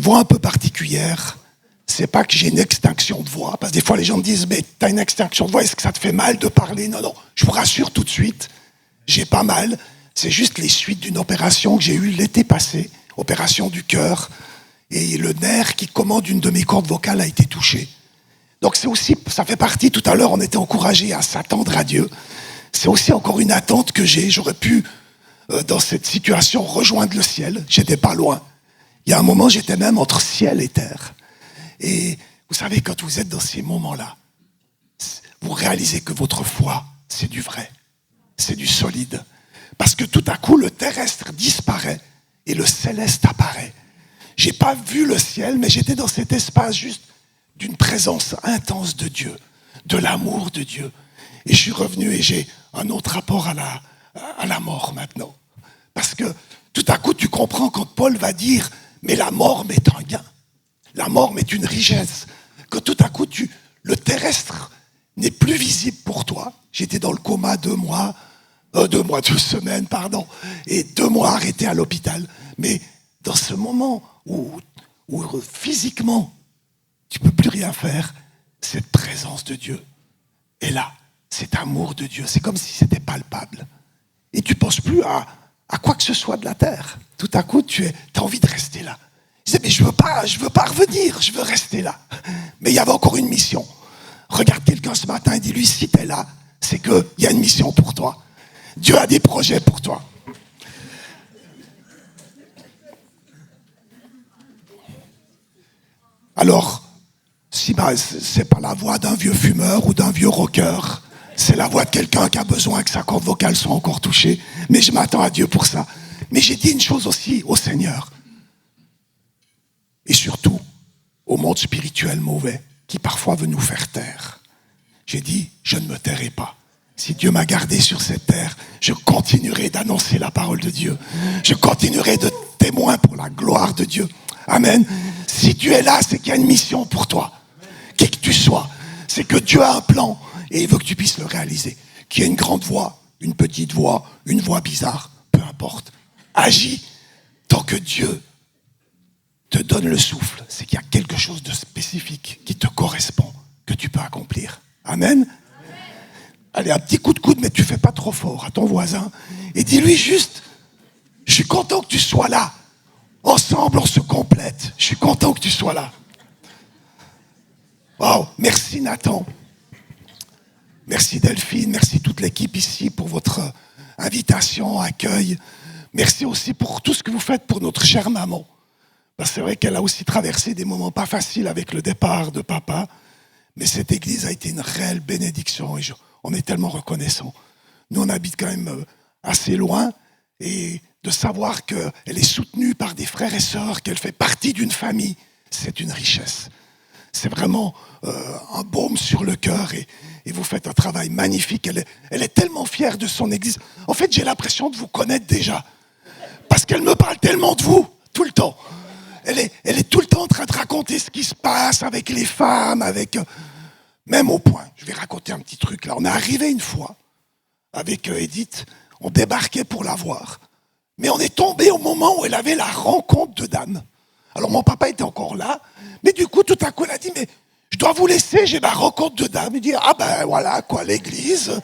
voix un peu particulière. C'est pas que j'ai une extinction de voix, parce que des fois les gens me disent « mais t'as une extinction de voix, est-ce que ça te fait mal de parler ?» Non, non, je vous rassure tout de suite, j'ai pas mal. C'est juste les suites d'une opération que j'ai eue l'été passé, opération du cœur, et le nerf qui commande une de mes cordes vocales a été touché. Donc c'est aussi, ça fait partie, tout à l'heure on était encouragés à s'attendre à Dieu. C'est aussi encore une attente que j'ai. J'aurais pu, dans cette situation, rejoindre le ciel. J'étais pas loin. Il y a un moment, j'étais même entre ciel et terre. Et vous savez, quand vous êtes dans ces moments-là, vous réalisez que votre foi, c'est du vrai. C'est du solide. Parce que tout à coup, le terrestre disparaît et le céleste apparaît. J'ai pas vu le ciel, mais j'étais dans cet espace juste d'une présence intense de Dieu, de l'amour de Dieu. Et je suis revenu et j'ai un autre rapport à la mort maintenant. Parce que tout à coup, tu comprends quand Paul va dire « mais la mort m'est un gain. La mort m'est une richesse. » Que tout à coup, le terrestre n'est plus visible pour toi. J'étais dans le coma 2 semaines, pardon, et 2 mois arrêté à l'hôpital. Mais dans ce moment où physiquement, tu ne peux plus rien faire, cette présence de Dieu est là. Cet amour de Dieu, c'est comme si c'était palpable. Et tu ne penses plus à quoi que ce soit de la terre. Tout à coup, tu as envie de rester là. Je disais, mais je veux pas revenir, je veux rester là. Mais il y avait encore une mission. Regarde quelqu'un ce matin et dis-lui, si tu es là, c'est qu'il y a une mission pour toi. Dieu a des projets pour toi. Alors, si c'est pas la voix d'un vieux fumeur ou d'un vieux rocker, c'est la voix de quelqu'un qui a besoin que sa corde vocale soit encore touchée. Mais je m'attends à Dieu pour ça. Mais j'ai dit une chose aussi au Seigneur. Et surtout, au monde spirituel mauvais, qui parfois veut nous faire taire. J'ai dit, je ne me tairai pas. Si Dieu m'a gardé sur cette terre, je continuerai d'annoncer la parole de Dieu. Je continuerai de témoin pour la gloire de Dieu. Amen. Si tu es là, c'est qu'il y a une mission pour toi. Qui que tu sois, c'est que Dieu a un plan et il veut que tu puisses le réaliser. Qu'il y ait une grande voix, une petite voix, une voix bizarre, peu importe. Agis tant que Dieu te donne le souffle. C'est qu'il y a quelque chose de spécifique qui te correspond, que tu peux accomplir. Amen. Allez, un petit coup de coude, mais tu fais pas trop fort à ton voisin. Et dis-lui juste, je suis content que tu sois là. Ensemble, on se complète. Je suis content que tu sois là. Wow, merci Nathan. Merci Delphine, merci toute l'équipe ici pour votre invitation, accueil. Merci aussi pour tout ce que vous faites pour notre chère maman. Parce que c'est vrai qu'elle a aussi traversé des moments pas faciles avec le départ de papa. Mais cette église a été une réelle bénédiction et on est tellement reconnaissants. Nous, on habite quand même assez loin et de savoir qu'elle est soutenue par des frères et sœurs, qu'elle fait partie d'une famille, c'est une richesse. C'est vraiment un baume sur le cœur et vous faites un travail magnifique. Elle est tellement fière de son église. En fait, j'ai l'impression de vous connaître déjà parce qu'elle me parle tellement de vous, tout le temps. Elle est tout le temps en train de raconter ce qui se passe avec les femmes, avec... même au point, je vais raconter un petit truc là. On est arrivé une fois avec Edith, on débarquait pour la voir. Mais on est tombé au moment où elle avait la rencontre de dames. Alors mon papa était encore là, mais du coup tout à coup elle a dit, mais je dois vous laisser, j'ai ma rencontre de dames. Il dit, ah ben voilà quoi, l'église.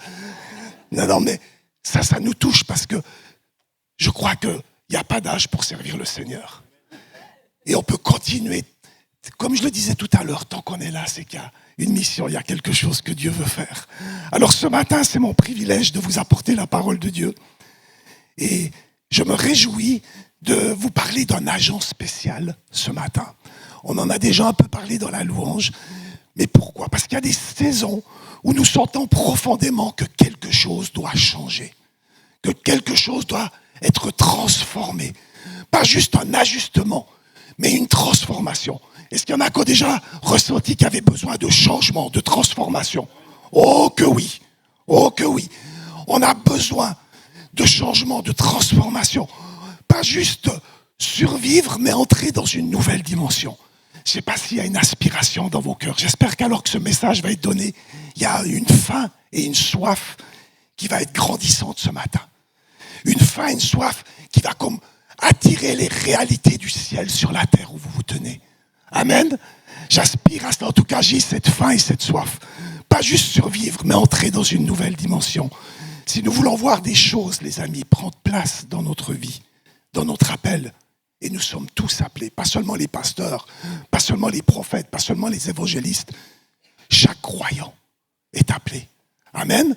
Non, mais ça nous touche parce que je crois qu'il n'y a pas d'âge pour servir le Seigneur. Et on peut continuer. Comme je le disais tout à l'heure, tant qu'on est là, c'est qu'il y a une mission, il y a quelque chose que Dieu veut faire. Alors ce matin, c'est mon privilège de vous apporter la parole de Dieu. Et je me réjouis de vous parler d'un agent spécial ce matin. On en a déjà un peu parlé dans la louange. Mais pourquoi? Parce qu'il y a des saisons où nous sentons profondément que quelque chose doit changer. Que quelque chose doit être transformé. Pas juste un ajustement, mais une transformation. Est-ce qu'il y en a qui ont déjà ressenti qu'il y avait besoin de changement, de transformation? Oh que oui! Oh que oui! On a besoin de changement, de transformation. Pas juste survivre, mais entrer dans une nouvelle dimension. Je ne sais pas s'il y a une aspiration dans vos cœurs. J'espère qu'alors que ce message va être donné, il y a une faim et une soif qui va être grandissante ce matin. Une faim et une soif qui va comme Attirez les réalités du ciel sur la terre où vous vous tenez. Amen. J'aspire à cela. En tout cas, j'ai cette faim et cette soif. Pas juste survivre, mais entrer dans une nouvelle dimension. Si nous voulons voir des choses, les amis, prendre place dans notre vie, dans notre appel, et nous sommes tous appelés, pas seulement les pasteurs, pas seulement les prophètes, pas seulement les évangélistes. Chaque croyant est appelé. Amen.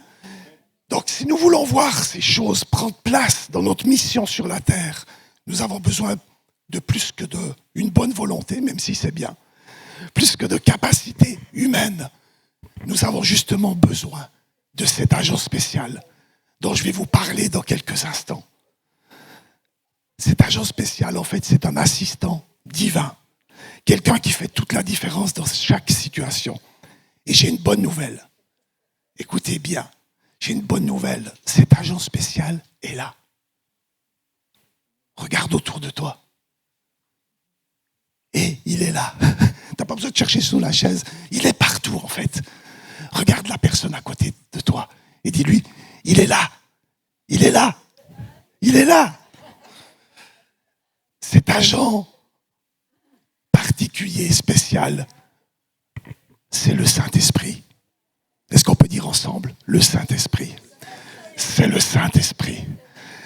Donc, si nous voulons voir ces choses prendre place dans notre mission sur la terre, nous avons besoin de plus que d'une bonne volonté, même si c'est bien, plus que de capacités humaines. Nous avons justement besoin de cet agent spécial dont je vais vous parler dans quelques instants. Cet agent spécial, en fait, c'est un assistant divin, quelqu'un qui fait toute la différence dans chaque situation. Et j'ai une bonne nouvelle. Écoutez bien, j'ai une bonne nouvelle. Cet agent spécial est là. Regarde autour de toi. Et il est là. T'as pas besoin de chercher sous la chaise. Il est partout, en fait. Regarde la personne à côté de toi et dis-lui, il est là. Il est là. Il est là. Cet agent particulier, spécial, c'est le Saint-Esprit. Est-ce qu'on peut dire ensemble, le Saint-Esprit? C'est le Saint-Esprit.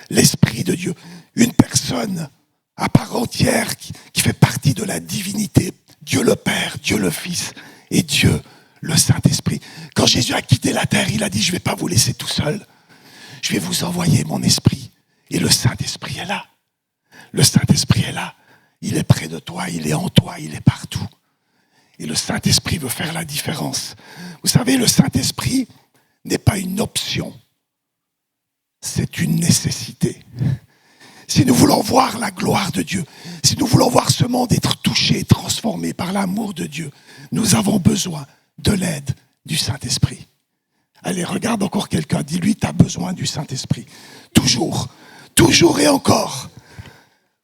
L'Esprit de Dieu. Une personne à part entière qui fait partie de la divinité. Dieu le Père, Dieu le Fils et Dieu le Saint-Esprit. Quand Jésus a quitté la terre, il a dit, je ne vais pas vous laisser tout seul. Je vais vous envoyer mon esprit. Et le Saint-Esprit est là. Le Saint-Esprit est là. Il est près de toi, il est en toi, il est partout. Et le Saint-Esprit veut faire la différence. Vous savez, le Saint-Esprit n'est pas une option. C'est une nécessité. Si nous voulons voir la gloire de Dieu, si nous voulons voir ce monde être touché, transformé par l'amour de Dieu, nous avons besoin de l'aide du Saint-Esprit. Allez, regarde encore quelqu'un, dis-lui, tu as besoin du Saint-Esprit. Toujours, toujours et encore.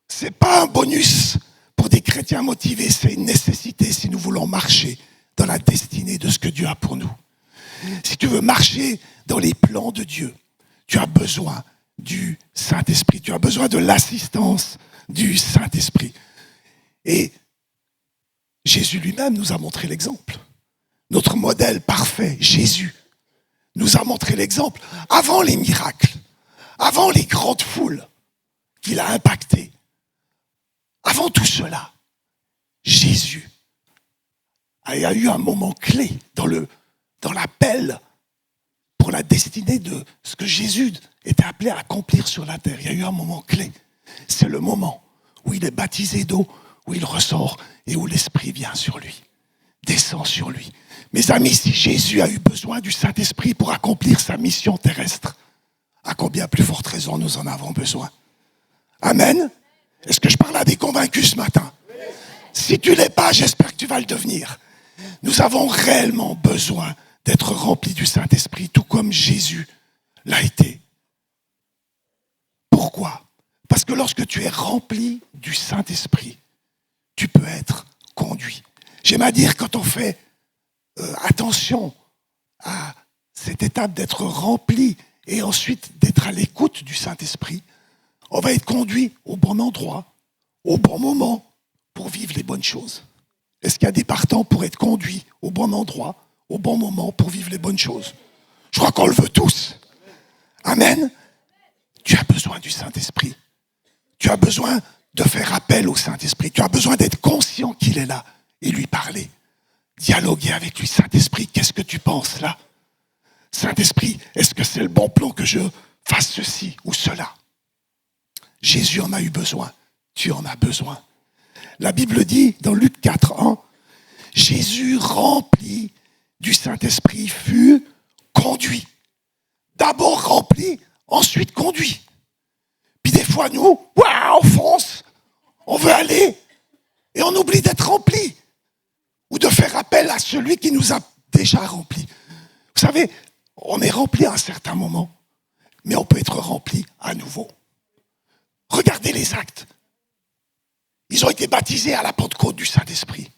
Ce n'est pas un bonus pour des chrétiens motivés, c'est une nécessité si nous voulons marcher dans la destinée de ce que Dieu a pour nous. Si tu veux marcher dans les plans de Dieu, tu as besoin du Saint-Esprit. Tu as besoin de l'assistance du Saint-Esprit. Et Jésus lui-même nous a montré l'exemple. Notre modèle parfait, Jésus, nous a montré l'exemple. Avant les miracles, avant les grandes foules qu'il a impactées, avant tout cela, Jésus a eu un moment clé dans l'appel pour la destinée de ce que Jésus était appelé à accomplir sur la terre. Il y a eu un moment clé. C'est le moment où il est baptisé d'eau, où il ressort et où l'Esprit vient sur lui, descend sur lui. Mes amis, si Jésus a eu besoin du Saint-Esprit pour accomplir sa mission terrestre, à combien plus forte raison nous en avons besoin? Amen. Est-ce que je parle à des convaincus ce matin? Si tu ne l'es pas, j'espère que tu vas le devenir. Nous avons réellement besoin d'être remplis du Saint-Esprit, tout comme Jésus l'a été. Pourquoi? Parce que lorsque tu es rempli du Saint-Esprit, tu peux être conduit. J'aime à dire, quand on fait attention à cette étape d'être rempli et ensuite d'être à l'écoute du Saint-Esprit, on va être conduit au bon endroit, au bon moment, pour vivre les bonnes choses. Est-ce qu'il y a des partants pour être conduits au bon endroit, au bon moment, pour vivre les bonnes choses? Je crois qu'on le veut tous. Amen. Tu as besoin du Saint-Esprit. Tu as besoin de faire appel au Saint-Esprit. Tu as besoin d'être conscient qu'il est là et lui parler. Dialoguer avec lui. Saint-Esprit, qu'est-ce que tu penses là? Saint-Esprit, est-ce que c'est le bon plan que je fasse ceci ou cela? Jésus en a eu besoin. Tu en as besoin. La Bible dit dans Luc 4:1, Jésus rempli du Saint-Esprit fut conduit. D'abord rempli, ensuite conduit. Puis des fois, nous, on fonce, on veut aller, et on oublie d'être rempli. Ou de faire appel à celui qui nous a déjà remplis. Vous savez, on est rempli à un certain moment, mais on peut être rempli à nouveau. Regardez les actes. Ils ont été baptisés à la Pentecôte du Saint-Esprit.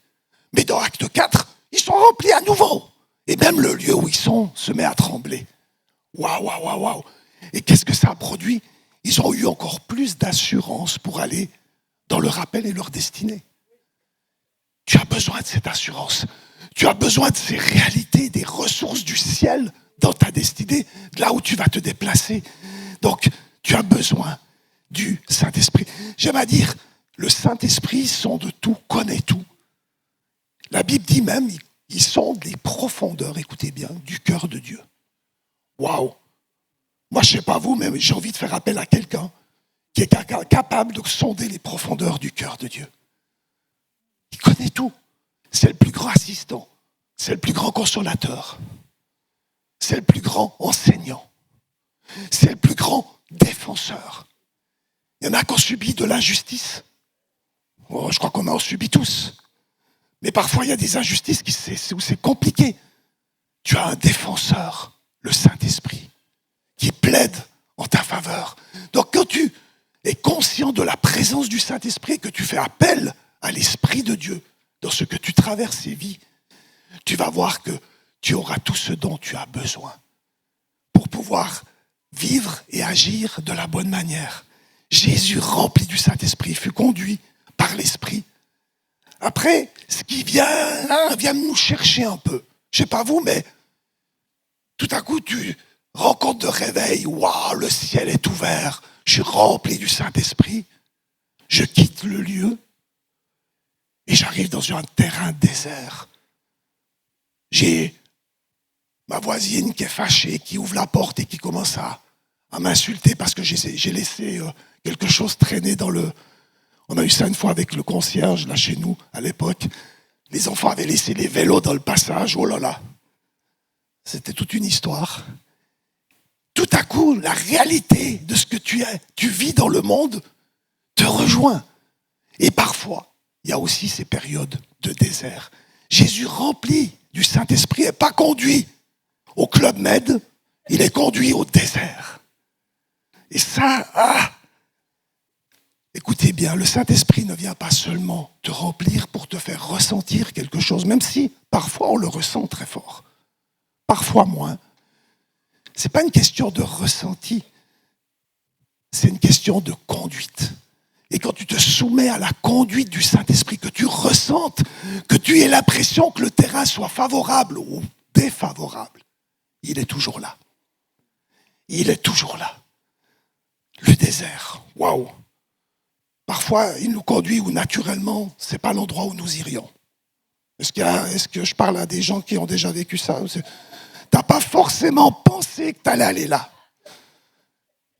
Mais dans Acte 4, ils sont remplis à nouveau. Et même le lieu où ils sont se met à trembler. Waouh. Et qu'est-ce que ça a produit? ils ont eu encore plus d'assurance pour aller dans leur appel et leur destinée. Tu as besoin de cette assurance. Tu as besoin de ces réalités, des ressources du ciel dans ta destinée, là où tu vas te déplacer. Donc, tu as besoin du Saint-Esprit. J'aime à dire, le Saint-Esprit sonde tout, connaît tout. La Bible dit même, il sonde les profondeurs, écoutez bien, du cœur de Dieu. Waouh! Moi, je ne sais pas vous, mais j'ai envie de faire appel à quelqu'un qui est capable de sonder les profondeurs du cœur de Dieu. Il connaît tout. C'est le plus grand assistant. C'est le plus grand consolateur. C'est le plus grand enseignant. C'est le plus grand défenseur. Il y en a qui ont subi de l'injustice. Oh, je crois qu'on en subit tous. Mais parfois, il y a des injustices où c'est compliqué. Tu as un défenseur, le Saint-Esprit, qui plaide en ta faveur. Donc, quand tu es conscient de la présence du Saint-Esprit et que tu fais appel à l'Esprit de Dieu dans ce que tu traverses et vis, tu vas voir que tu auras tout ce dont tu as besoin pour pouvoir vivre et agir de la bonne manière. Jésus, rempli du Saint-Esprit, fut conduit par l'Esprit. Après, ce qui vient nous chercher un peu. Je ne sais pas vous, mais tout à coup, tu rencontres de réveil. Waouh, le ciel est ouvert. Je suis rempli du Saint-Esprit. Je quitte le lieu et j'arrive dans un terrain désert. J'ai ma voisine qui est fâchée, qui ouvre la porte et qui commence à m'insulter parce que j'ai laissé quelque chose traîner dans le... On a eu ça une fois avec le concierge, là chez nous, à l'époque. Les enfants avaient laissé les vélos dans le passage. Oh là là. C'était toute une histoire. Tout à coup, la réalité de ce que tu vis dans le monde te rejoint. Et parfois, il y a aussi ces périodes de désert. Jésus rempli du Saint-Esprit n'est pas conduit au Club Med, il est conduit au désert. Et ça, écoutez bien, le Saint-Esprit ne vient pas seulement te remplir pour te faire ressentir quelque chose, même si parfois on le ressent très fort, parfois moins. Ce n'est pas une question de ressenti, c'est une question de conduite. Et quand tu te soumets à la conduite du Saint-Esprit, que tu ressentes, que tu aies l'impression que le terrain soit favorable ou défavorable, il est toujours là. Il est toujours là. Le désert, waouh! Parfois, il nous conduit où naturellement, ce n'est pas l'endroit où nous irions. Est-ce que je parle à des gens qui ont déjà vécu ça? Tu n'as pas forcément pensé que tu allais aller là.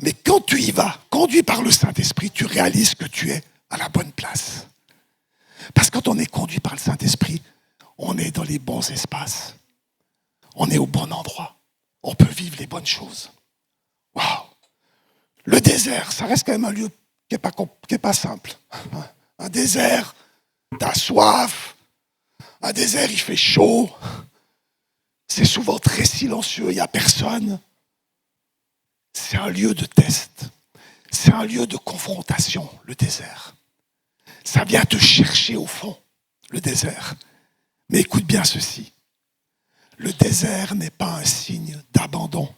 Mais quand tu y vas, conduit par le Saint-Esprit, tu réalises que tu es à la bonne place. Parce que quand on est conduit par le Saint-Esprit, on est dans les bons espaces. On est au bon endroit. On peut vivre les bonnes choses. Waouh! Le désert, ça reste quand même un lieu qui n'est pas simple. Un désert, tu as soif. Un désert, il fait chaud. C'est souvent très silencieux, il n'y a personne. C'est un lieu de test. C'est un lieu de confrontation, le désert. Ça vient te chercher au fond, le désert. Mais écoute bien ceci. Le désert n'est pas un signe d'abandon.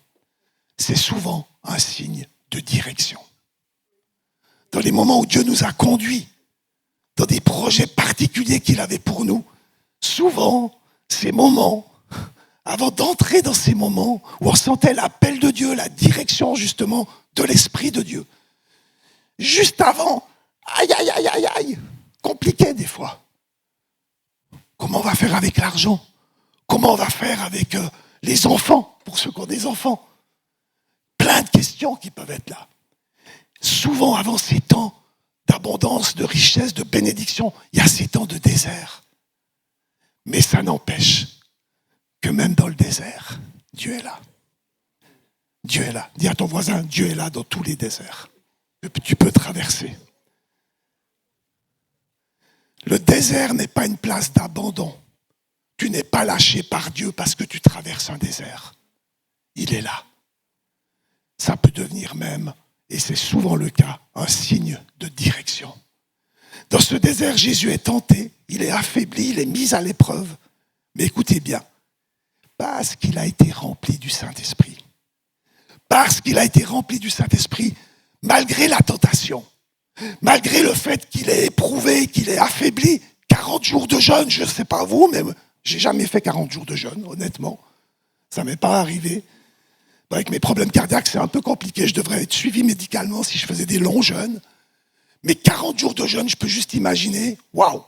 C'est souvent un signe de direction. Dans les moments où Dieu nous a conduits, dans des projets particuliers qu'il avait pour nous, souvent, ces moments, avant d'entrer dans ces moments où on sentait l'appel de Dieu, la direction justement de l'Esprit de Dieu, juste avant, aïe, aïe, aïe, aïe, aïe, compliqué des fois. Comment on va faire avec l'argent? Comment on va faire avec les enfants, pour ceux qui ont des enfants? Plein de questions qui peuvent être là. Souvent, avant ces temps d'abondance, de richesse, de bénédiction, il y a ces temps de désert. Mais ça n'empêche que même dans le désert, Dieu est là. Dieu est là. Dis à ton voisin, Dieu est là dans tous les déserts que tu peux traverser. Le désert n'est pas une place d'abandon. Tu n'es pas lâché par Dieu parce que tu traverses un désert. Il est là. Ça peut devenir même, et c'est souvent le cas, un signe de direction. Dans ce désert, Jésus est tenté, il est affaibli, il est mis à l'épreuve. Mais écoutez bien, parce qu'il a été rempli du Saint-Esprit. Parce qu'il a été rempli du Saint-Esprit, malgré la tentation, malgré le fait qu'il est éprouvé, qu'il est affaibli. 40 jours de jeûne, je ne sais pas vous, mais j'ai jamais fait 40 jours de jeûne, honnêtement. Ça ne m'est pas arrivé. Avec mes problèmes cardiaques, c'est un peu compliqué. Je devrais être suivi médicalement si je faisais des longs jeûnes. Mais 40 jours de jeûne, je peux juste imaginer, waouh!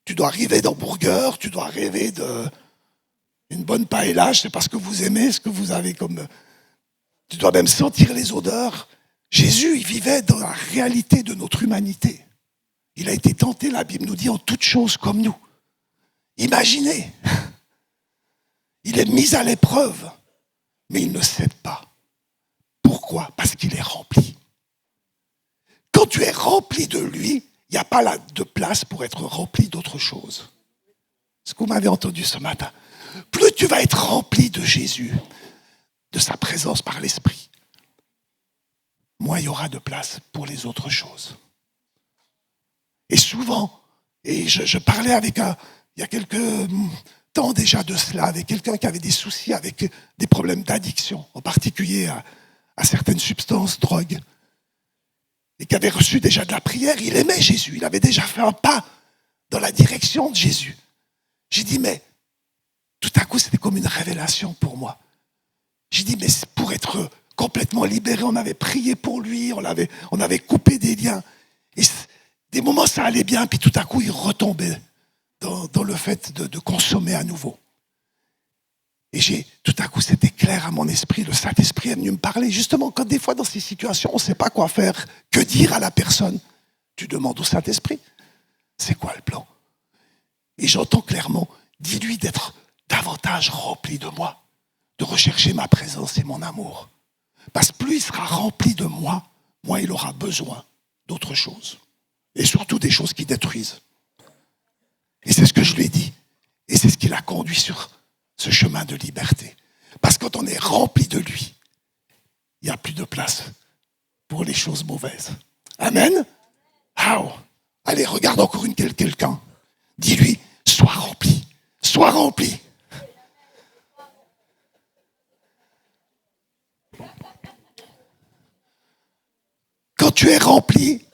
Tu dois rêver d'hamburger, tu dois rêver d'une bonne paella, je ne sais pas ce que vous aimez, ce que vous avez comme... Tu dois même sentir les odeurs. Jésus, il vivait dans la réalité de notre humanité. Il a été tenté, la Bible nous dit, en toutes choses comme nous. Imaginez, il est mis à l'épreuve, mais il ne cède pas. Pourquoi? Parce qu'il est rempli. Quand tu es rempli de lui, il n'y a pas de place pour être rempli d'autre chose. Ce que vous m'avez entendu ce matin. Plus tu vas être rempli de Jésus, de sa présence par l'Esprit, moins il y aura de place pour les autres choses. Et souvent, et je parlais il y a quelques temps déjà de cela, avec quelqu'un qui avait des soucis avec des problèmes d'addiction, en particulier à certaines substances, drogues, et qui avait reçu déjà de la prière. Il aimait Jésus, il avait déjà fait un pas dans la direction de Jésus. J'ai dit, mais tout à coup, c'était comme une révélation pour moi. J'ai dit, mais pour être complètement libéré, on avait prié pour lui, on avait coupé des liens. Et des moments, ça allait bien, puis tout à coup, il retombait dans le fait de consommer à nouveau. Et tout à coup, c'était clair à mon esprit. Le Saint-Esprit est venu me parler. Justement, quand des fois, dans ces situations, on ne sait pas quoi faire, que dire à la personne, tu demandes au Saint-Esprit, c'est quoi le plan? Et j'entends clairement, dis-lui d'être davantage rempli de moi, de rechercher ma présence et mon amour. Parce que plus il sera rempli de moi, moins il aura besoin d'autres choses. Et surtout des choses qui détruisent. Et c'est ce que je lui ai dit. Et c'est ce qui l'a conduit sur ce chemin de liberté. Parce que quand on est rempli de lui, il n'y a plus de place pour les choses mauvaises. Amen. How? Allez, regarde encore quelqu'un. Dis-lui, sois rempli. Sois rempli. Quand tu es rempli,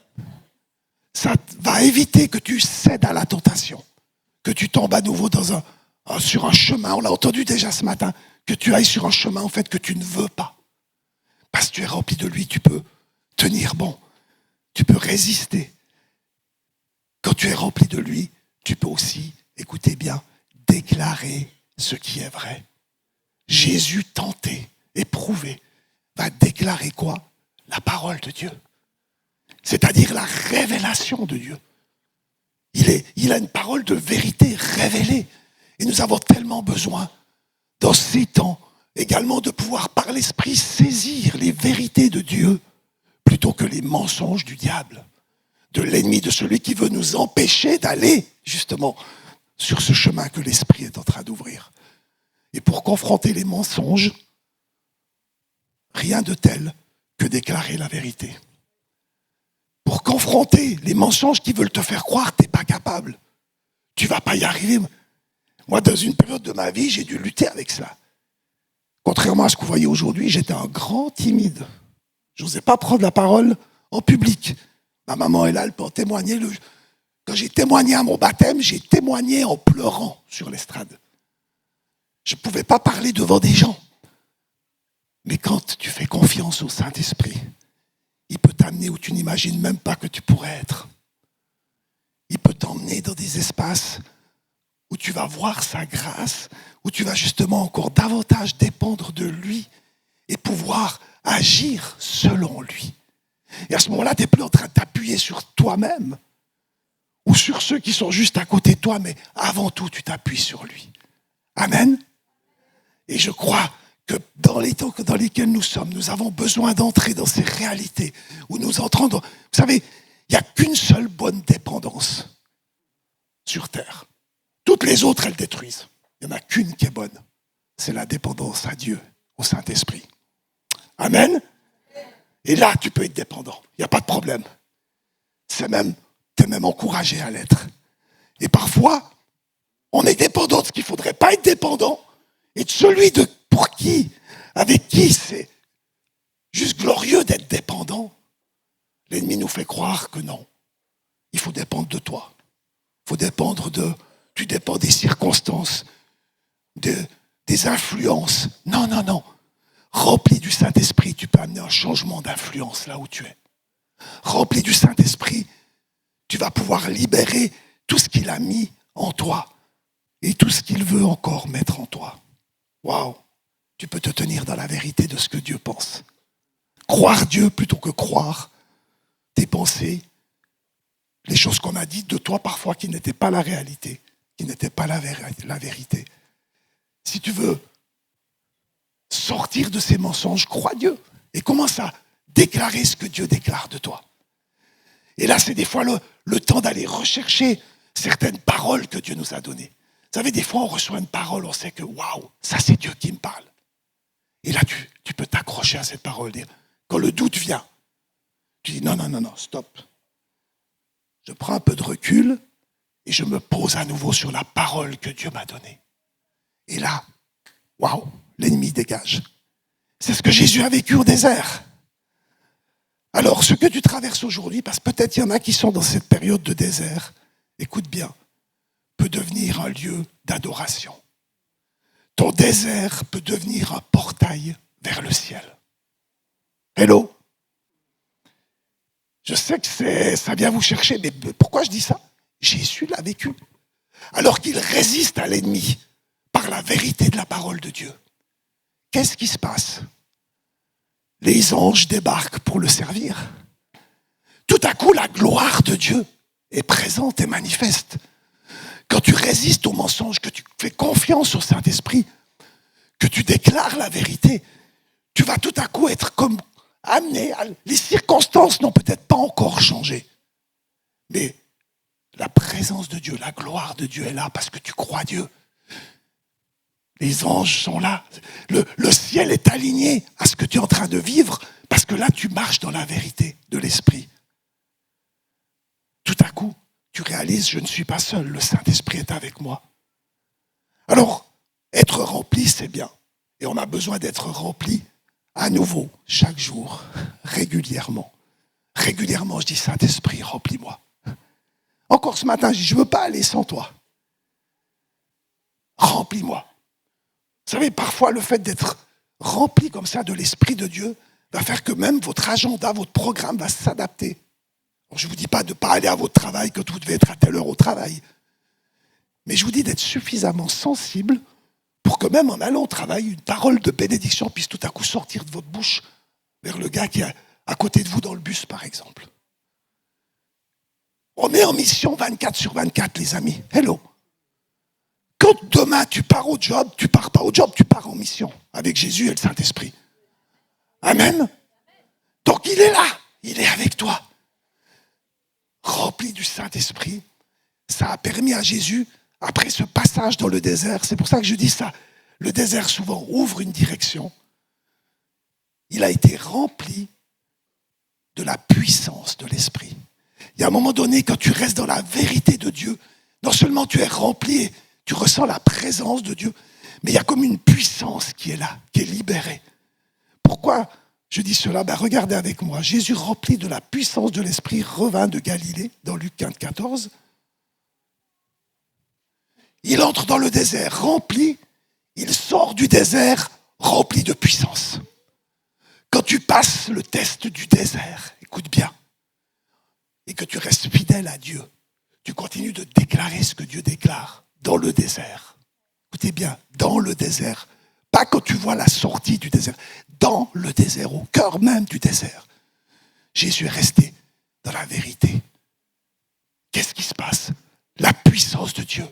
ça va éviter que tu cèdes à la tentation, que tu tombes à nouveau sur un chemin, on l'a entendu déjà ce matin, que tu ailles sur un chemin en fait que tu ne veux pas. Parce que tu es rempli de lui, tu peux tenir bon, tu peux résister. Quand tu es rempli de lui, tu peux aussi, écoutez bien, déclarer ce qui est vrai. Jésus tenté, éprouvé, va déclarer quoi? La parole de Dieu. C'est-à-dire la révélation de Dieu. Il a une parole de vérité révélée. Et nous avons tellement besoin, dans ces temps, également de pouvoir par l'Esprit saisir les vérités de Dieu plutôt que les mensonges du diable, de l'ennemi, de celui qui veut nous empêcher d'aller justement sur ce chemin que l'Esprit est en train d'ouvrir. Et pour confronter les mensonges, rien de tel que déclarer la vérité. Pour confronter les mensonges qui veulent te faire croire que tu n'es pas capable. Tu ne vas pas y arriver. Moi, dans une période de ma vie, j'ai dû lutter avec ça. Contrairement à ce que vous voyez aujourd'hui, j'étais un grand timide. Je n'osais pas prendre la parole en public. Ma maman est là, elle peut en témoigner. Quand j'ai témoigné à mon baptême, j'ai témoigné en pleurant sur l'estrade. Je ne pouvais pas parler devant des gens. Mais quand tu fais confiance au Saint-Esprit, il peut t'amener où tu n'imagines même pas que tu pourrais être. Il peut t'emmener dans des espaces où tu vas voir sa grâce, où tu vas justement encore davantage dépendre de lui et pouvoir agir selon lui. Et à ce moment-là, tu n'es plus en train de t'appuyer sur toi-même ou sur ceux qui sont juste à côté de toi, mais avant tout, tu t'appuies sur lui. Amen. Et je crois que dans les temps dans lesquels nous sommes, nous avons besoin d'entrer dans ces réalités où nous entrons dans... Vous savez, il n'y a qu'une seule bonne dépendance sur terre. Toutes les autres, elles détruisent. Il n'y en a qu'une qui est bonne. C'est la dépendance à Dieu, au Saint-Esprit. Amen. Et là, tu peux être dépendant. Il n'y a pas de problème. Tu es même encouragé à l'être. Et parfois, on est dépendant de ce qu'il ne faudrait pas être dépendant. Et de celui avec qui c'est juste glorieux d'être dépendant. L'ennemi nous fait croire que non. Il faut dépendre de toi. Il faut dépendre de... Tu dépends des circonstances, des influences. Non, non, non. Rempli du Saint-Esprit, tu peux amener un changement d'influence là où tu es. Rempli du Saint-Esprit, tu vas pouvoir libérer tout ce qu'il a mis en toi et tout ce qu'il veut encore mettre en toi. Waouh! Tu peux te tenir dans la vérité de ce que Dieu pense. Croire Dieu plutôt que croire tes pensées, les choses qu'on a dites de toi parfois qui n'étaient pas la réalité, qui n'étaient pas la vérité. Si tu veux sortir de ces mensonges, crois Dieu et commence à déclarer ce que Dieu déclare de toi. Et là, c'est des fois le temps d'aller rechercher certaines paroles que Dieu nous a données. Vous savez, des fois, on reçoit une parole, on sait que, waouh, ça c'est Dieu qui me parle. Et là, tu peux t'accrocher à cette parole. Dire, quand le doute vient, tu dis, non, non, non, non, stop. Je prends un peu de recul et je me pose à nouveau sur la parole que Dieu m'a donnée. Et là, waouh, l'ennemi dégage. C'est ce que Jésus a vécu au désert. Alors, ce que tu traverses aujourd'hui, parce que peut-être il y en a qui sont dans cette période de désert, écoute bien, peut devenir un lieu d'adoration. Ton désert peut devenir un portail vers le ciel. Hello? Je sais que ça vient vous chercher, mais pourquoi je dis ça? Jésus l'a vécu. Alors qu'il résiste à l'ennemi par la vérité de la parole de Dieu. Qu'est-ce qui se passe? Les anges débarquent pour le servir. Tout à coup, la gloire de Dieu est présente et manifeste. Quand tu résistes aux mensonges, que tu fais confiance au Saint-Esprit, que tu déclares la vérité, tu vas tout à coup être comme amené. Les circonstances n'ont peut-être pas encore changé. Mais la présence de Dieu, la gloire de Dieu est là parce que tu crois Dieu. Les anges sont là. Le ciel est aligné à ce que tu es en train de vivre parce que là, tu marches dans la vérité de l'Esprit. Tout à coup, tu réalises, je ne suis pas seul, le Saint-Esprit est avec moi. Alors, être rempli, c'est bien. Et on a besoin d'être rempli à nouveau, chaque jour, régulièrement. Régulièrement, je dis, Saint-Esprit, remplis-moi. Encore ce matin, je dis, je ne veux pas aller sans toi. Remplis-moi. Vous savez, parfois, le fait d'être rempli comme ça de l'Esprit de Dieu va faire que même votre agenda, votre programme va s'adapter. Je ne vous dis pas de ne pas aller à votre travail, que vous devez être à telle heure au travail. Mais je vous dis d'être suffisamment sensible pour que même en allant au travail, une parole de bénédiction puisse tout à coup sortir de votre bouche vers le gars qui est à côté de vous dans le bus, par exemple. On est en mission 24/24, les amis. Hello. Quand demain tu pars au job, tu pars pas au job, tu pars en mission avec Jésus et le Saint-Esprit. Amen. Donc il est là, il est avec toi. Rempli du Saint-Esprit, ça a permis à Jésus, après ce passage dans le désert, c'est pour ça que je dis ça, le désert souvent ouvre une direction. Il a été rempli de la puissance de l'Esprit. Il y a un moment donné, quand tu restes dans la vérité de Dieu, non seulement tu es rempli et tu ressens la présence de Dieu, mais il y a comme une puissance qui est là, qui est libérée. Pourquoi je dis cela? Regardez avec moi. Jésus, rempli de la puissance de l'Esprit, revint de Galilée, dans Luc 15, 14. Il entre dans le désert rempli, il sort du désert rempli de puissance. Quand tu passes le test du désert, écoute bien, et que tu restes fidèle à Dieu, tu continues de déclarer ce que Dieu déclare dans le désert. Écoutez bien, dans le désert. Pas quand tu vois la sortie du désert. Dans le désert, au cœur même du désert. Jésus est resté dans la vérité. Qu'est-ce qui se passe? La puissance de Dieu.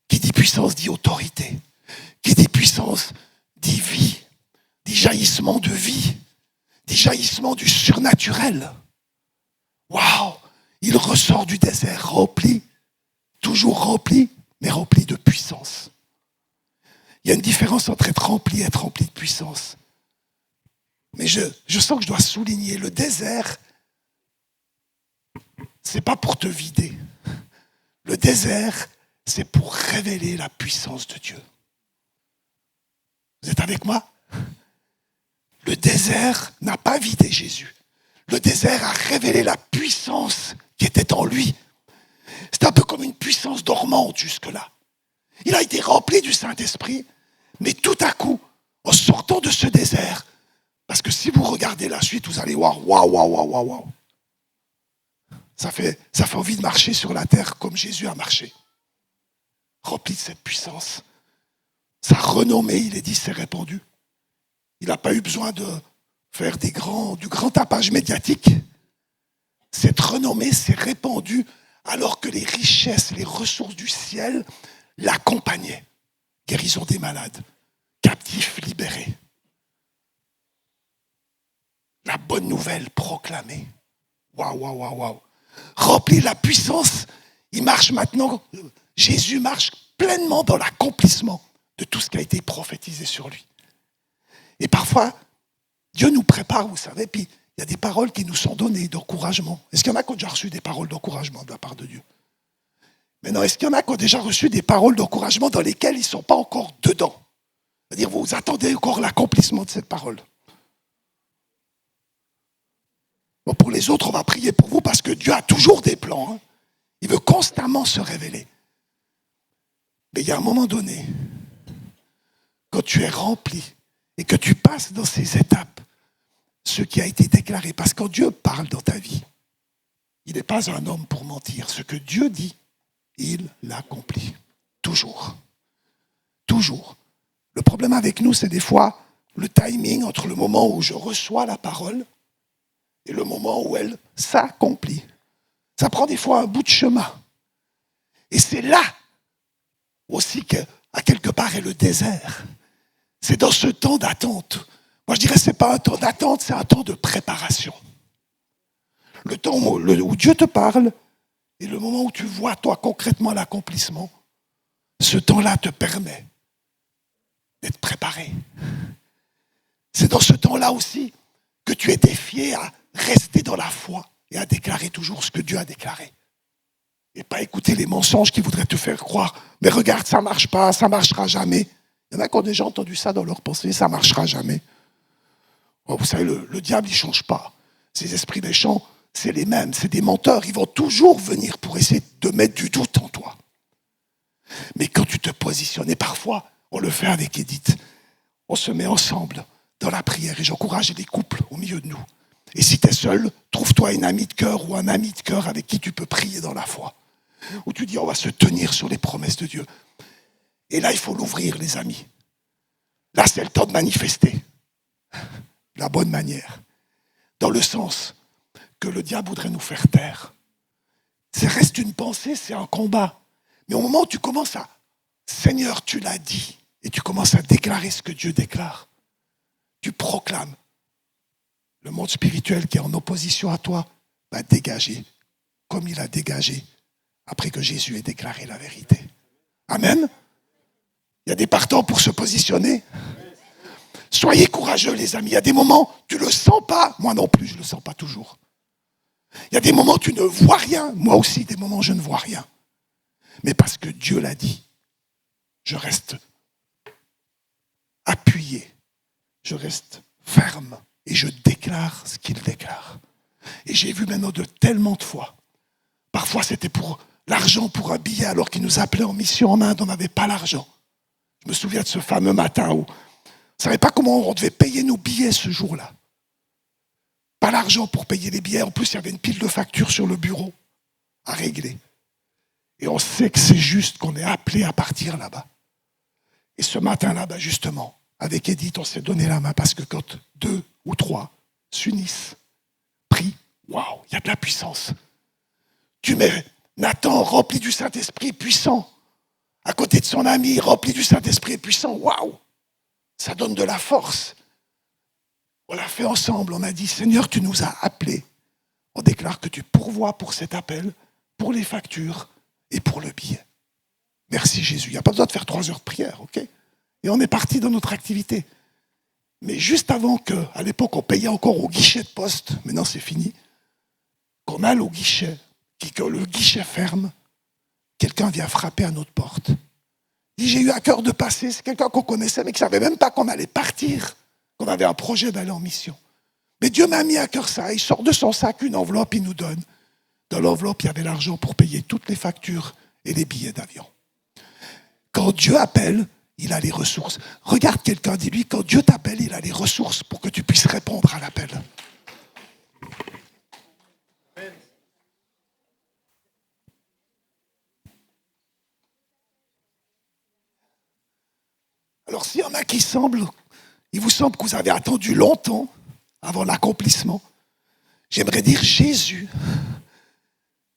Qui dit puissance dit autorité. Qui dit puissance dit vie. Dit jaillissement de vie. Dit jaillissement du surnaturel. Waouh! Il ressort du désert rempli, toujours rempli, mais rempli de puissance. Il y a une différence entre être rempli et être rempli de puissance. Mais je sens que je dois souligner, le désert, c'est pas pour te vider. Le désert, c'est pour révéler la puissance de Dieu. Vous êtes avec moi? Le désert n'a pas vidé Jésus. Le désert a révélé la puissance qui était en lui. C'est un peu comme une puissance dormante jusque-là. Il a été rempli du Saint-Esprit, mais tout à coup, en sortant de ce désert, parce que si vous regardez la suite, vous allez voir, waouh. Ça fait envie de marcher sur la terre comme Jésus a marché. Rempli de cette puissance. Sa renommée, il est dit, s'est répandue. Il n'a pas eu besoin de faire du grand tapage médiatique. Cette renommée s'est répandue alors que les richesses, les ressources du ciel l'accompagnaient. Guérison des malades, captifs libérés. La bonne nouvelle proclamée. Waouh. Rempli de la puissance, il marche maintenant. Jésus marche pleinement dans l'accomplissement de tout ce qui a été prophétisé sur lui. Et parfois, Dieu nous prépare, vous savez, puis il y a des paroles qui nous sont données d'encouragement. Est-ce qu'il y en a qui ont déjà reçu des paroles d'encouragement de la part de Dieu? Mais non, est-ce qu'il y en a qui ont déjà reçu des paroles d'encouragement dans lesquelles ils ne sont pas encore dedans? C'est-à-dire, vous attendez encore l'accomplissement de cette parole. Bon, pour les autres, on va prier pour vous parce que Dieu a toujours des plans. Hein. Il veut constamment se révéler. Mais il y a un moment donné, quand tu es rempli et que tu passes dans ces étapes, ce qui a été déclaré, parce que quand Dieu parle dans ta vie, il n'est pas un homme pour mentir. Ce que Dieu dit, il l'accomplit. Toujours. Toujours. Le problème avec nous, c'est des fois le timing entre le moment où je reçois la parole et le moment où elle s'accomplit. Ça prend des fois un bout de chemin. Et c'est là aussi qu'à quelque part est le désert. C'est dans ce temps d'attente. Moi, je dirais que ce n'est pas un temps d'attente, c'est un temps de préparation. Le temps où Dieu te parle et le moment où tu vois, toi, concrètement l'accomplissement, ce temps-là te permet d'être préparé. C'est dans ce temps-là aussi que tu es défié à rester dans la foi et à déclarer toujours ce que Dieu a déclaré. Et pas écouter les mensonges qui voudraient te faire croire « Mais regarde, ça ne marche pas, ça ne marchera jamais. » Il y en a qui ont déjà entendu ça dans leur pensée, ça ne marchera jamais. Oh, vous savez, le diable, il ne change pas. Ces esprits méchants, c'est les mêmes, c'est des menteurs. Ils vont toujours venir pour essayer de mettre du doute en toi. Mais quand tu te positionnes, et parfois, on le fait avec Edith, on se met ensemble dans la prière. Et j'encourage les couples au milieu de nous. Et si tu es seul, trouve-toi une amie de cœur ou un ami de cœur avec qui tu peux prier dans la foi. Où tu dis, on va se tenir sur les promesses de Dieu. Et là, il faut l'ouvrir, les amis. Là, c'est le temps de manifester. De la bonne manière. Dans le sens que le diable voudrait nous faire taire. Ça reste une pensée, c'est un combat. Mais au moment où tu commences à « Seigneur, tu l'as dit » et tu commences à déclarer ce que Dieu déclare, tu proclames. Le monde spirituel qui est en opposition à toi va dégager, comme il a dégagé après que Jésus ait déclaré la vérité. Amen. Il y a des partants pour se positionner. Soyez courageux, les amis. Il y a des moments, tu ne le sens pas. Moi non plus, je ne le sens pas toujours. Il y a des moments où tu ne vois rien. Moi aussi, des moments où je ne vois rien. Mais parce que Dieu l'a dit, je reste appuyé. Je reste ferme. Et je déclare ce qu'il déclare. Et j'ai vu maintenant tellement de fois. Parfois, c'était pour l'argent pour un billet, alors qu'il nous appelait en mission en Inde, on n'avait pas l'argent. Je me souviens de ce fameux matin où on ne savait pas comment on devait payer nos billets ce jour-là. Pas l'argent pour payer les billets. En plus, il y avait une pile de factures sur le bureau à régler. Et on sait que c'est juste qu'on est appelé à partir là-bas. Et ce matin-là, justement, avec Edith, on s'est donné la main parce que quand 2 ou 3 s'unissent, prient, waouh, il y a de la puissance. Tu mets Nathan rempli du Saint-Esprit puissant, à côté de son ami rempli du Saint-Esprit puissant, waouh, ça donne de la force. On l'a fait ensemble, on a dit, Seigneur, tu nous as appelés. On déclare que tu pourvois pour cet appel, pour les factures et pour le billet. Merci Jésus. Il n'y a pas besoin de faire 3 heures de prière, ok? Et on est parti dans notre activité. Mais juste avant qu'à l'époque, on payait encore au guichet de poste, maintenant c'est fini, qu'on aille au guichet, que le guichet ferme, quelqu'un vient frapper à notre porte. Il dit, j'ai eu à cœur de passer, c'est quelqu'un qu'on connaissait, mais qui ne savait même pas qu'on allait partir, qu'on avait un projet d'aller en mission. Mais Dieu m'a mis à cœur ça. Il sort de son sac une enveloppe, il nous donne. Dans l'enveloppe, il y avait l'argent pour payer toutes les factures et les billets d'avion. Quand Dieu appelle, il a les ressources. Regarde quelqu'un, dis-lui, quand Dieu t'appelle, il a les ressources pour que tu puisses répondre à l'appel. Alors s'il y en a qui il vous semble que vous avez attendu longtemps avant l'accomplissement, j'aimerais dire Jésus,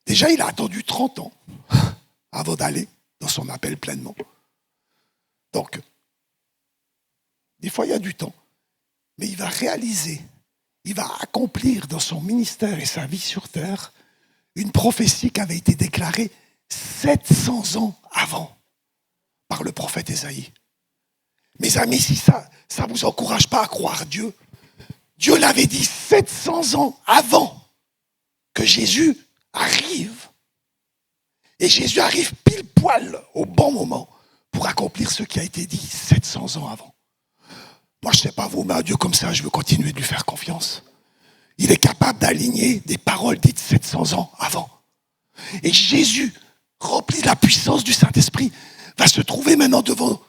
déjà il a attendu 30 ans avant d'aller dans son appel pleinement. Donc, des fois il y a du temps, mais il va réaliser, il va accomplir dans son ministère et sa vie sur terre une prophétie qui avait été déclarée 700 ans avant par le prophète Ésaïe. Mes amis, si ça ne vous encourage pas à croire Dieu, Dieu l'avait dit 700 ans avant que Jésus arrive. Et Jésus arrive pile poil au bon moment pour accomplir ce qui a été dit 700 ans avant. Moi, je ne sais pas vous, mais à Dieu comme ça, je veux continuer de lui faire confiance. Il est capable d'aligner des paroles dites 700 ans avant. Et Jésus, rempli de la puissance du Saint-Esprit, va se trouver maintenant devant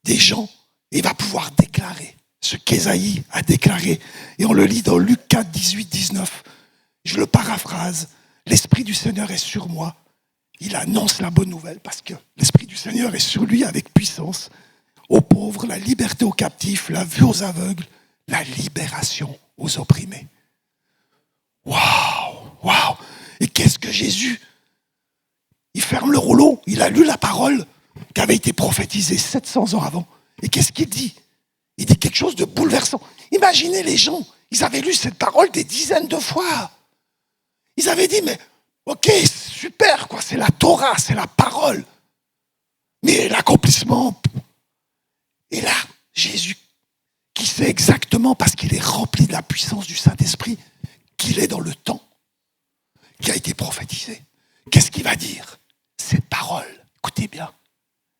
des gens et va pouvoir déclarer ce qu'Ésaïe a déclaré. Et on le lit dans Luc 4, 18, 19. Je le paraphrase. L'Esprit du Seigneur est sur moi. Il annonce la bonne nouvelle parce que l'Esprit du Seigneur est sur lui avec puissance. Aux pauvres, la liberté aux captifs, la vue aux aveugles, la libération aux opprimés. Waouh, waouh. Et qu'est-ce que Jésus? Il ferme le rouleau, il a lu la parole qui avait été prophétisée 700 ans avant. Et qu'est-ce qu'il dit? Il dit quelque chose de bouleversant. Imaginez les gens, ils avaient lu cette parole des dizaines de fois. Ils avaient dit, mais ok, super, quoi, c'est la Torah, c'est la parole. Mais l'accomplissement. Et là, Jésus, qui sait exactement, parce qu'il est rempli de la puissance du Saint-Esprit, qu'il est dans le temps qui a été prophétisé. Qu'est-ce qu'il va dire? Cette parole, écoutez bien,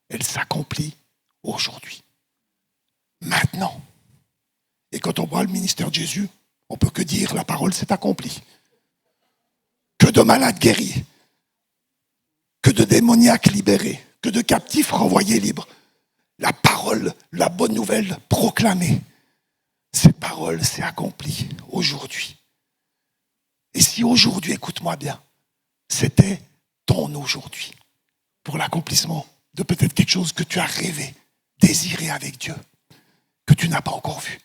elle s'accomplit aujourd'hui, maintenant. Et quand on voit le ministère de Jésus, on peut que dire la parole s'est accomplie. Que de malades guéris, que de démoniaques libérés, que de captifs renvoyés libres. La parole, la bonne nouvelle proclamée, cette parole s'est accomplie aujourd'hui. Et si aujourd'hui, écoute-moi bien, c'était ton aujourd'hui pour l'accomplissement de peut-être quelque chose que tu as rêvé, désiré avec Dieu, que tu n'as pas encore vu.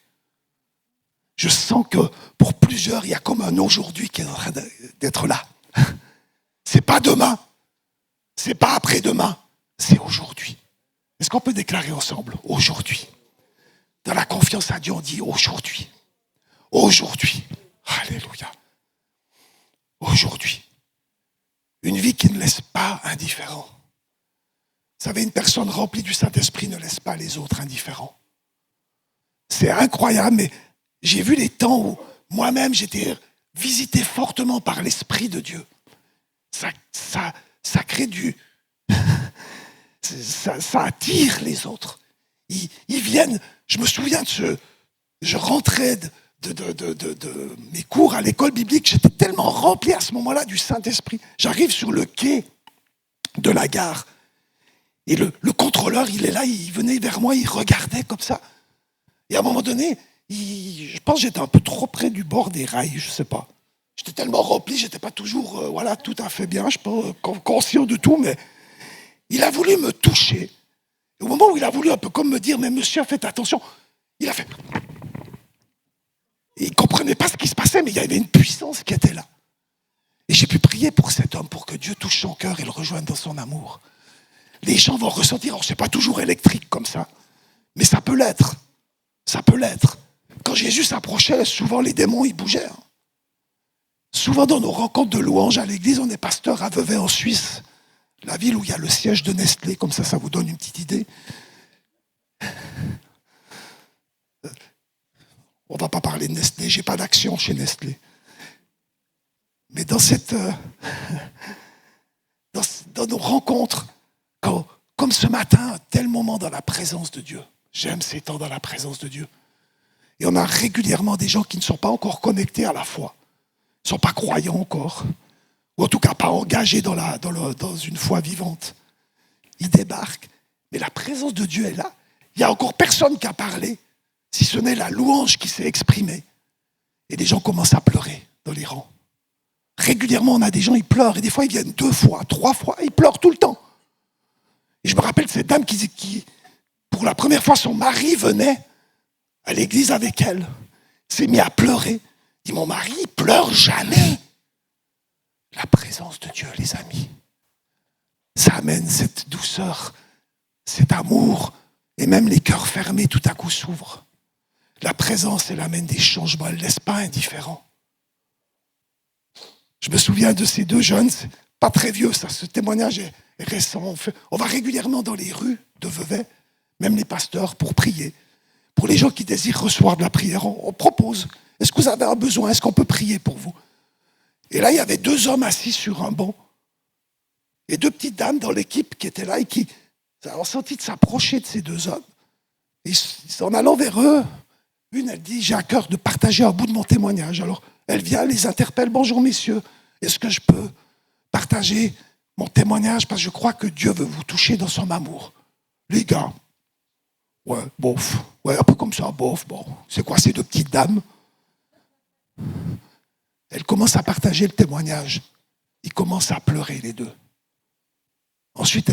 Je sens que pour plusieurs, il y a comme un aujourd'hui qui est en train d'être là. C'est pas demain, c'est pas après-demain, c'est aujourd'hui. Est-ce qu'on peut déclarer ensemble aujourd'hui? Dans la confiance à Dieu, on dit aujourd'hui. Aujourd'hui. Alléluia. Aujourd'hui. Une vie qui ne laisse pas indifférent. Vous savez, une personne remplie du Saint-Esprit ne laisse pas les autres indifférents. C'est incroyable, mais j'ai vu les temps où moi-même j'étais visité fortement par l'Esprit de Dieu. Ça crée du... ça attire les autres. Ils viennent... Je me souviens je rentrais de mes cours à l'école biblique, j'étais tellement rempli à ce moment-là du Saint-Esprit. J'arrive sur le quai de la gare et le contrôleur, il est là, il venait vers moi, il regardait comme ça. Et à un moment donné, je pense que j'étais un peu trop près du bord des rails, je sais pas. J'étais tellement rempli, j'étais pas toujours tout à fait bien, je suis pas conscient de tout, mais il a voulu me toucher. Et au moment où il a voulu un peu comme me dire, mais monsieur, faites attention, il a fait... Et il ne comprenait pas ce qui se passait, mais il y avait une puissance qui était là. Et j'ai pu prier pour cet homme, pour que Dieu touche son cœur et le rejoigne dans son amour. Les gens vont ressentir, alors c'est pas toujours électrique comme ça, mais ça peut l'être. Ça peut l'être. Quand Jésus s'approchait, souvent les démons, ils bougeaient. Souvent dans nos rencontres de louanges à l'église, on est pasteur à Vevey en Suisse, la ville où il y a le siège de Nestlé, comme ça vous donne une petite idée. On ne va pas parler de Nestlé, j'ai pas d'action chez Nestlé. Mais dans nos rencontres, comme ce matin, un tel moment dans la présence de Dieu, j'aime ces temps dans la présence de Dieu. Et on a régulièrement des gens qui ne sont pas encore connectés à la foi, ne sont pas croyants encore, ou en tout cas pas engagés dans une foi vivante. Ils débarquent, mais la présence de Dieu est là. Il n'y a encore personne qui a parlé, si ce n'est la louange qui s'est exprimée. Et les gens commencent à pleurer dans les rangs. Régulièrement, on a des gens, ils pleurent, et des fois, ils viennent 2 fois, 3 fois, ils pleurent tout le temps. Et je me rappelle cette dame qui pour la première fois, son mari venait à l'église avec elle, s'est mis à pleurer. Il dit, mon mari, il pleure jamais. La présence de Dieu, les amis, ça amène cette douceur, cet amour, et même les cœurs fermés tout à coup s'ouvrent. La présence, elle amène des changements, elle ne laisse pas indifférent. Je me souviens de ces 2 jeunes, c'est pas très vieux, ça, ce témoignage est récent. On va régulièrement dans les rues de Vevey, même les pasteurs, pour prier. Pour les gens qui désirent recevoir de la prière, on propose. Est-ce que vous avez un besoin? Est-ce qu'on peut prier pour vous? Et là, il y avait 2 hommes assis sur un banc. Et 2 petites dames dans l'équipe qui étaient là et qui ont senti de s'approcher de ces 2 hommes. Et en allant vers eux, une, elle dit, j'ai à cœur de partager un bout de mon témoignage. Alors, elle vient, les interpelle, bonjour messieurs, est-ce que je peux partager mon témoignage parce que je crois que Dieu veut vous toucher dans son amour. Les gars, ouais, bof, ouais, un peu comme ça, bof, bon, c'est quoi ces 2 petites dames? Elles commencent à partager le témoignage. Ils commencent à pleurer, les 2. Ensuite,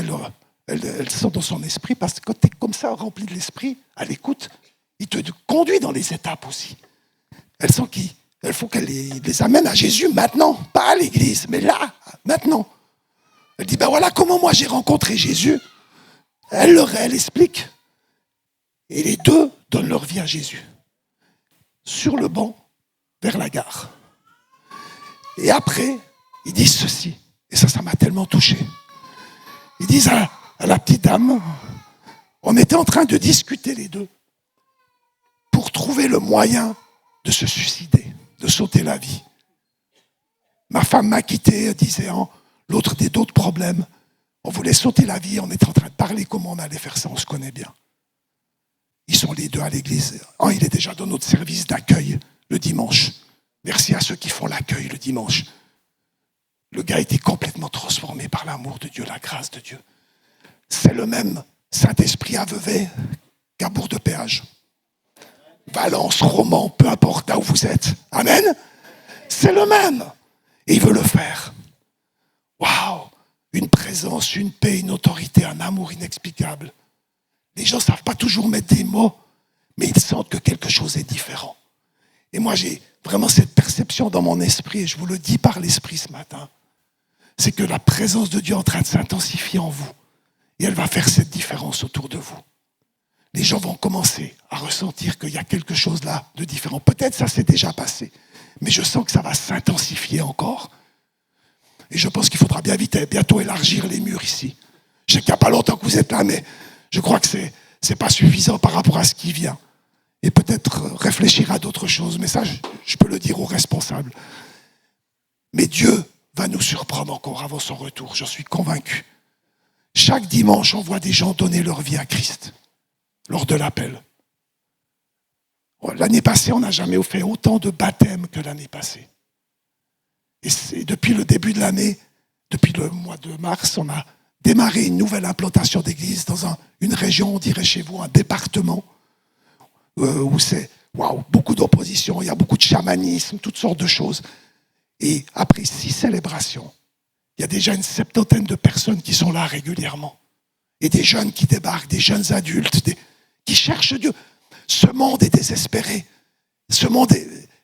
elles sont dans son esprit, parce que quand tu es comme ça, rempli de l'esprit, à l'écoute, il te conduit dans les étapes aussi. Elles sont qui? Il faut qu'elle les amène à Jésus maintenant, pas à l'église, mais là, maintenant. Elle dit, ben voilà comment moi j'ai rencontré Jésus. Elle explique. Et les 2 donnent leur vie à Jésus. Sur le banc, vers la gare. Et après, ils disent ceci. Et ça m'a tellement touché. Ils disent à la petite dame, on était en train de discuter les 2 pour trouver le moyen de se suicider, de sauter la vie. Ma femme m'a quitté, disait l'autre des d'autres problèmes. On voulait sauter la vie, on était en train de parler comment on allait faire ça, on se connaît bien. Ils sont les 2 à l'église. Il est déjà dans notre service d'accueil le dimanche. Merci à ceux qui font l'accueil le dimanche. Le gars a été complètement transformé par l'amour de Dieu, la grâce de Dieu. C'est le même Saint-Esprit à Vevey qu'à Bourg-de-Péage. Valence, Romans, peu importe là où vous êtes. Amen. C'est le même. Et il veut le faire. Waouh! Une présence, une paix, une autorité, un amour inexplicable. Les gens ne savent pas toujours mettre des mots, mais ils sentent que quelque chose est différent. Et moi, j'ai vraiment cette perception dans mon esprit, et je vous le dis par l'esprit ce matin, c'est que la présence de Dieu est en train de s'intensifier en vous. Et elle va faire cette différence autour de vous. Les gens vont commencer à ressentir qu'il y a quelque chose là de différent. Peut-être ça s'est déjà passé, mais je sens que ça va s'intensifier encore. Et je pense qu'il faudra bientôt élargir les murs ici. Je sais qu'il n'y a pas longtemps que vous êtes là, mais je crois que c'est pas suffisant par rapport à ce qui vient. Et peut-être réfléchir à d'autres choses. Mais ça, je peux le dire aux responsables. Mais Dieu va nous surprendre encore avant son retour, j'en suis convaincu. Chaque dimanche, on voit des gens donner leur vie à Christ lors de l'appel. L'année passée, on n'a jamais fait autant de baptêmes que l'année passée. Et depuis le début de l'année, depuis le mois de mars, on a démarré une nouvelle implantation d'église dans une région, on dirait chez vous, un département, où c'est beaucoup d'opposition, il y a beaucoup de chamanisme, toutes sortes de choses. Et après 6 célébrations, il y a déjà une 70aine de personnes qui sont là régulièrement. Et des jeunes qui débarquent, des jeunes adultes, qui cherchent Dieu. Ce monde est désespéré. Ce monde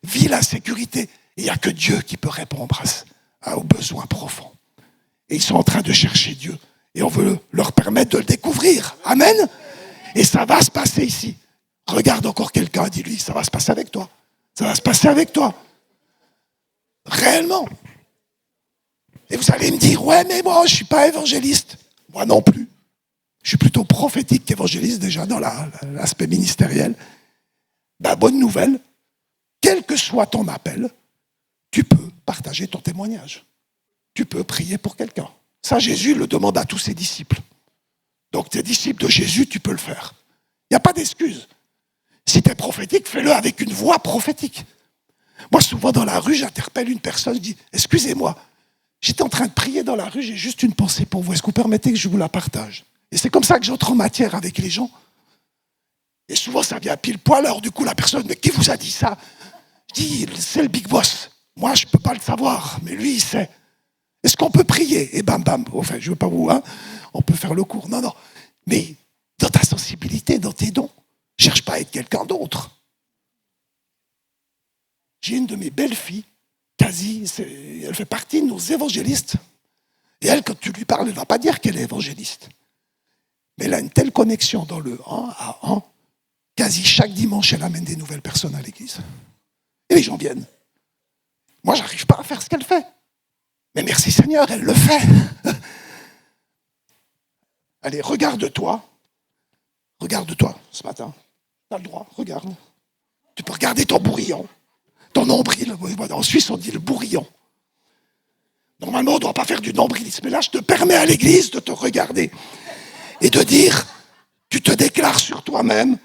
vit l'insécurité. Et il n'y a que Dieu qui peut répondre aux besoins profonds. Et ils sont en train de chercher Dieu. Et on veut leur permettre de le découvrir. Amen. Et ça va se passer ici. Regarde encore quelqu'un, dis-lui, ça va se passer avec toi. Ça va se passer avec toi. Réellement. Et vous allez me dire, ouais, mais moi, je ne suis pas évangéliste. Moi non plus. Je suis plutôt prophétique qu'évangéliste déjà dans l'aspect ministériel. Bonne nouvelle, quel que soit ton appel, tu peux partager ton témoignage. Tu peux prier pour quelqu'un. Ça, Jésus le demande à tous ses disciples. Donc, tes disciples de Jésus, tu peux le faire. Il n'y a pas d'excuse. Si tu es prophétique, fais-le avec une voix prophétique. Moi, souvent dans la rue, j'interpelle une personne, je dis « Excusez-moi, j'étais en train de prier dans la rue, j'ai juste une pensée pour vous. Est-ce que vous permettez que je vous la partage ?» Et c'est comme ça que j'entre en matière avec les gens. Et souvent, ça vient pile poil. Alors du coup, la personne « Mais qui vous a dit ça ?» Je dis « C'est le big boss. Moi, je ne peux pas le savoir, mais lui, il sait. Est-ce qu'on peut prier ?» Et bam, bam. Enfin, je ne veux pas vous... on peut faire le cours. Non, non. Mais dans ta sensibilité, dans tes dons, cherche pas à être quelqu'un d'autre. J'ai une de mes belles-filles, quasi, elle fait partie de nos évangélistes. Et elle, quand tu lui parles, elle ne va pas dire qu'elle est évangéliste. Mais elle a une telle connexion dans le 1 à 1, quasi chaque dimanche, elle amène des nouvelles personnes à l'église. Et les gens viennent. Moi, je n'arrive pas à faire ce qu'elle fait. Mais merci Seigneur, elle le fait. Allez, regarde-toi. Regarde-toi ce matin. Tu as le droit, regarde. Tu peux regarder ton bourrillon. Ton nombril. En Suisse, on dit le bourrillon. Normalement, on ne doit pas faire du nombrilisme. Mais là, je te permets à l'église de te regarder et de dire, tu te déclares sur toi-même,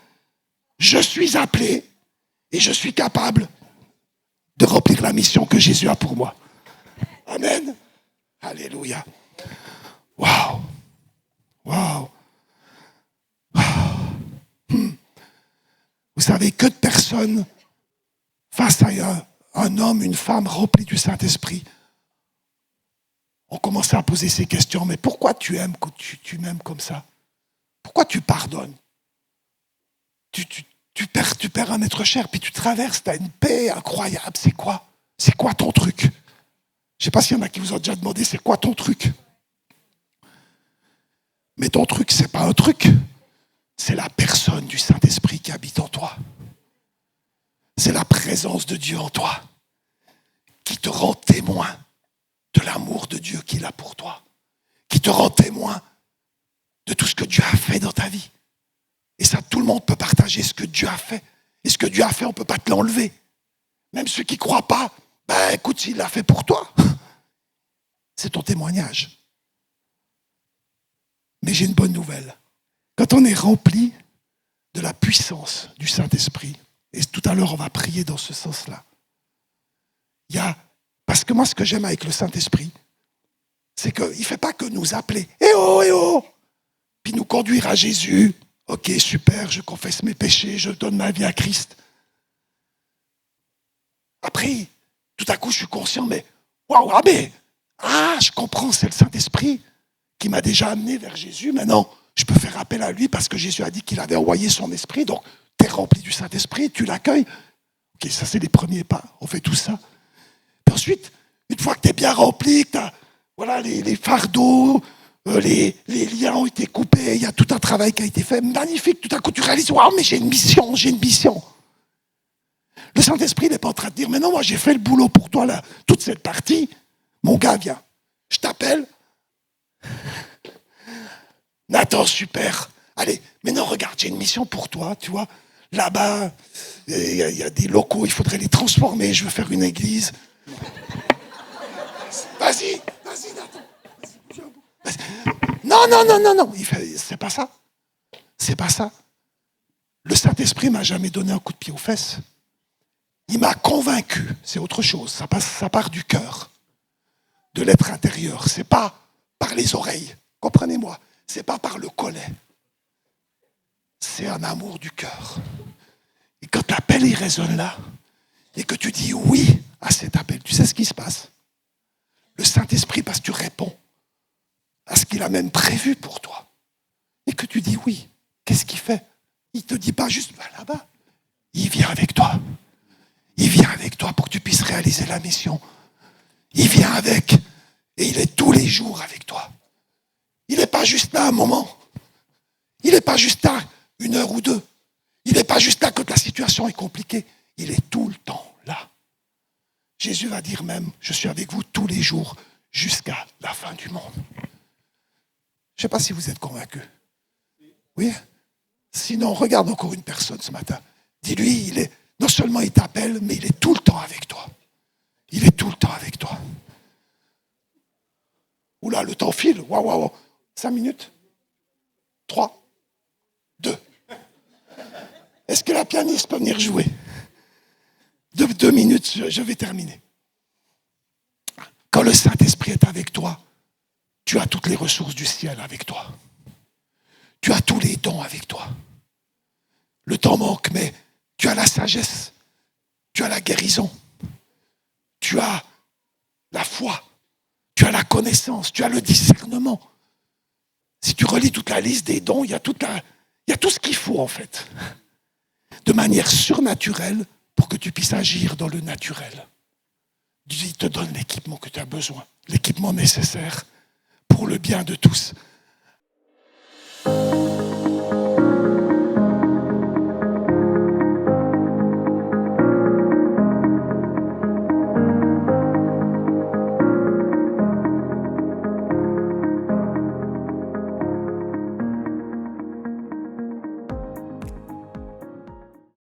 je suis appelé et je suis capable de remplir la mission que Jésus a pour moi. Amen. Alléluia. Waouh. Waouh. Vous savez, que de personnes face à un homme, une femme remplis du Saint-Esprit ont commencé à poser ces questions. Mais pourquoi tu aimes, tu m'aimes comme ça? Pourquoi tu pardonnes? Tu perds un être cher, puis tu traverses, tu as une paix incroyable. C'est quoi? C'est quoi ton truc? Je ne sais pas s'il y en a qui vous ont déjà demandé, c'est quoi ton truc? Mais ton truc, ce n'est pas un truc. C'est la personne du Saint-Esprit qui habite en toi. C'est la présence de Dieu en toi qui te rend témoin de l'amour de Dieu qu'il a pour toi, qui te rend témoin de tout ce que Dieu a fait dans ta vie. Et ça, tout le monde peut partager ce que Dieu a fait. Et ce que Dieu a fait, on ne peut pas te l'enlever. Même ceux qui ne croient pas, ben écoute, s'il l'a fait pour toi, c'est ton témoignage. Mais j'ai une bonne nouvelle. Quand on est rempli de la puissance du Saint-Esprit, et tout à l'heure on va prier dans ce sens-là, parce que moi ce que j'aime avec le Saint-Esprit, c'est qu'il ne fait pas que nous appeler, eh oh, puis nous conduire à Jésus. Ok, super, je confesse mes péchés, je donne ma vie à Christ. Après, tout à coup, je suis conscient, mais waouh, je comprends, c'est le Saint-Esprit qui m'a déjà amené vers Jésus. Maintenant, je peux faire appel à lui parce que Jésus a dit qu'il avait envoyé son esprit. Donc, tu es rempli du Saint-Esprit, tu l'accueilles. Ok, ça, c'est les premiers pas. On fait tout ça. Puis ensuite, une fois que tu es bien rempli, que tu as les fardeaux, les liens ont été coupés, il y a tout un travail qui a été fait, magnifique. Tout à coup, tu réalises, waouh, mais j'ai une mission. Le Saint-Esprit n'est pas en train de dire, mais non, moi, j'ai fait le boulot pour toi, là, toute cette partie. Mon gars, viens. Je t'appelle. Nathan, super. Allez, maintenant, regarde, j'ai une mission pour toi, tu vois. Là-bas, il y a des locaux, il faudrait les transformer. Je veux faire une église. Vas-y, Nathan. Non. C'est pas ça. C'est pas ça. Le Saint-Esprit m'a jamais donné un coup de pied aux fesses. Il m'a convaincu. C'est autre chose. Ça part du cœur, de l'être intérieur. C'est pas par les oreilles. Comprenez-moi. C'est pas par le collet. C'est un amour du cœur. Et quand l'appel il résonne là, et que tu dis oui à cet appel, tu sais ce qui se passe? Le Saint-Esprit, parce que tu réponds à ce qu'il a même prévu pour toi. Et que tu dis oui, qu'est-ce qu'il fait? Il ne te dit pas juste, va là-bas. Il vient avec toi. Il vient avec toi pour que tu puisses réaliser la mission. Il vient avec, et il est tous les jours avec toi. Il n'est pas juste là un moment. Il n'est pas juste là une heure ou deux. Il n'est pas juste là quand la situation est compliquée. Il est tout le temps là. Jésus va dire même, je suis avec vous tous les jours jusqu'à la fin du monde. Je ne sais pas si vous êtes convaincus. Oui? Sinon, regarde encore une personne ce matin. Dis-lui, non seulement il t'appelle, mais il est tout le temps avec toi. Il est tout le temps avec toi. Oula, le temps file. Waouh. 5 minutes. 3, 2. Est-ce que la pianiste peut venir jouer? 2 minutes, je vais terminer. Quand le Saint-Esprit est avec toi, tu as toutes les ressources du ciel avec toi. Tu as tous les dons avec toi. Le temps manque, mais tu as la sagesse, tu as la guérison, tu as la foi, tu as la connaissance, tu as le discernement. Si tu relis toute la liste des dons, il y a tout ce qu'il faut en fait, de manière surnaturelle pour que tu puisses agir dans le naturel. Dieu te donne l'équipement que tu as besoin, l'équipement nécessaire pour le bien de tous.